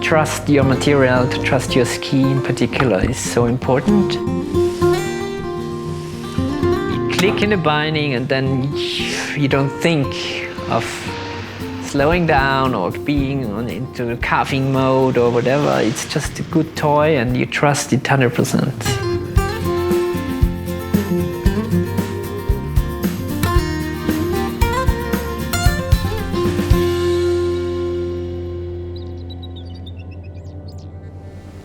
trust your material, to trust your ski in particular is so important. You click in the binding and then you don't think of slowing down or being into carving mode or whatever. It's just a good toy and you trust it 100%.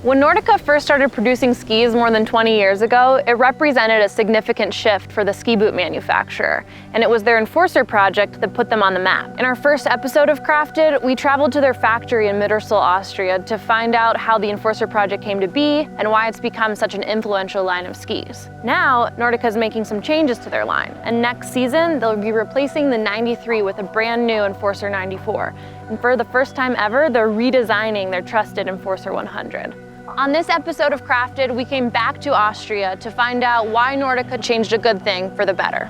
When Nordica first started producing skis more than 20 years ago, it represented a significant shift for the ski boot manufacturer, and it was their Enforcer project that put them on the map. In our first episode of Crafted, we traveled to their factory in Mittersill, Austria to find out how the Enforcer project came to be and why it's become such an influential line of skis. Now, Nordica is making some changes to their line, and next season, they'll be replacing the 93 with a brand new Enforcer 94. And for the first time ever, they're redesigning their trusted Enforcer 100. On this episode of Crafted, we came back to Austria to find out why Nordica changed a good thing for the better.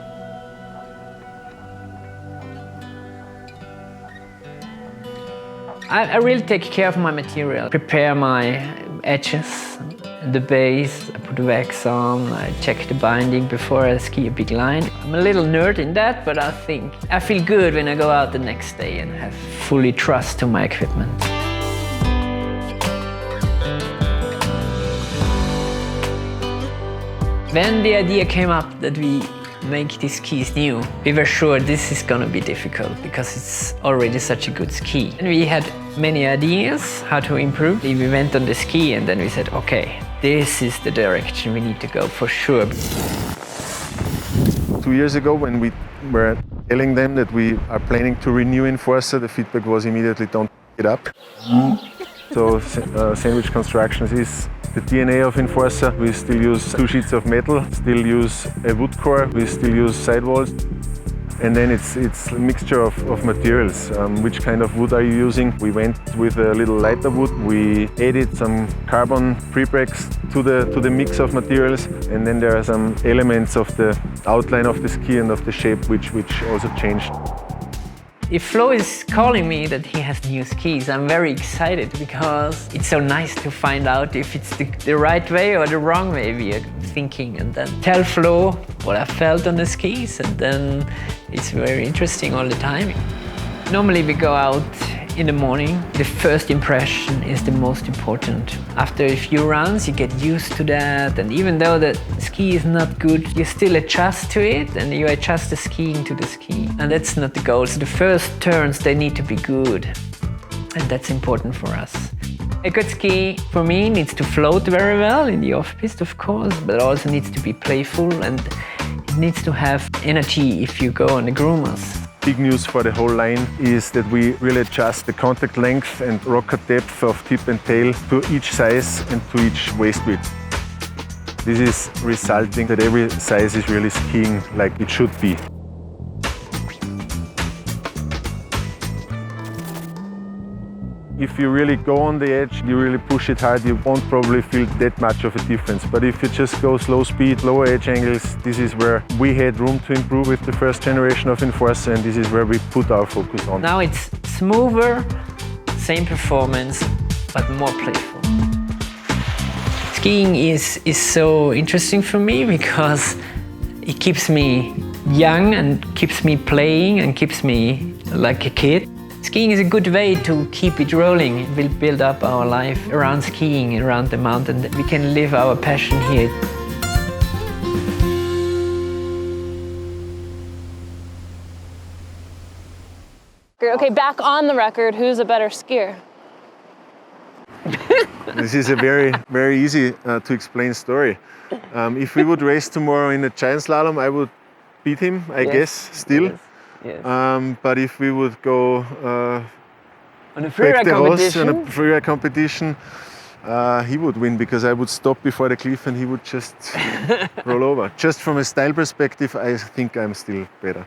I really take care of my material, prepare my edges, the base, I put wax on, I check the binding before I ski a big line. I'm a little nerd in that, but I feel good when I go out the next day and have fully trust to my equipment. When the idea came up that we make these skis new, we were sure this is gonna be difficult because it's already such a good ski. And we had many ideas how to improve. We went on the ski and then we said, okay, this is the direction we need to go for sure. 2 years ago, when we were telling them that we are planning to renew Enforcer, the feedback was immediately don't pick it up. So sandwich constructions is the DNA of Enforcer. We still use 2 sheets of metal, still use a wood core, we still use sidewalls. And then it's a mixture of materials. Which kind of wood are you using? We went with a little lighter wood. We added some carbon pre-breaks to the mix of materials. And then there are some elements of the outline of the ski and of the shape which also changed. If Flo is calling me that he has new skis, I'm very excited because it's so nice to find out if it's the right way or the wrong way we are thinking, and then tell Flo what I felt on the skis, and then it's very interesting all the time. Normally we go out in the morning. The first impression is the most important. After a few runs you get used to that, and even though the ski is not good, you still adjust to it and you adjust the skiing to the ski. And that's not the goal. So the first turns, they need to be good, and that's important for us. A good ski for me needs to float very well in the off-piste, of course, but also needs to be playful and it needs to have energy if you go on the groomers. Big news for the whole line is that we really adjust the contact length and rocker depth of tip and tail to each size and to each waist width. This is resulting that every size is really skiing like it should be. If you really go on the edge, you really push it hard, you won't probably feel that much of a difference. But if you just go slow speed, lower edge angles, this is where we had room to improve with the first generation of Enforcer, and this is where we put our focus on. Now it's smoother, same performance, but more playful. Skiing is so interesting for me because it keeps me young and keeps me playing and keeps me like a kid. Skiing is a good way to keep it rolling. It will build up our life around skiing, around the mountain. We can live our passion here. Okay, back on the record, who's a better skier? This is a very, very easy to explain story. If we would race tomorrow in a giant slalom, I would beat him, I guess, still. Yes. Yes. But if we would go On a freeride competition, he would win because I would stop before the cliff and he would just roll over. Just from a style perspective, I think I'm still better.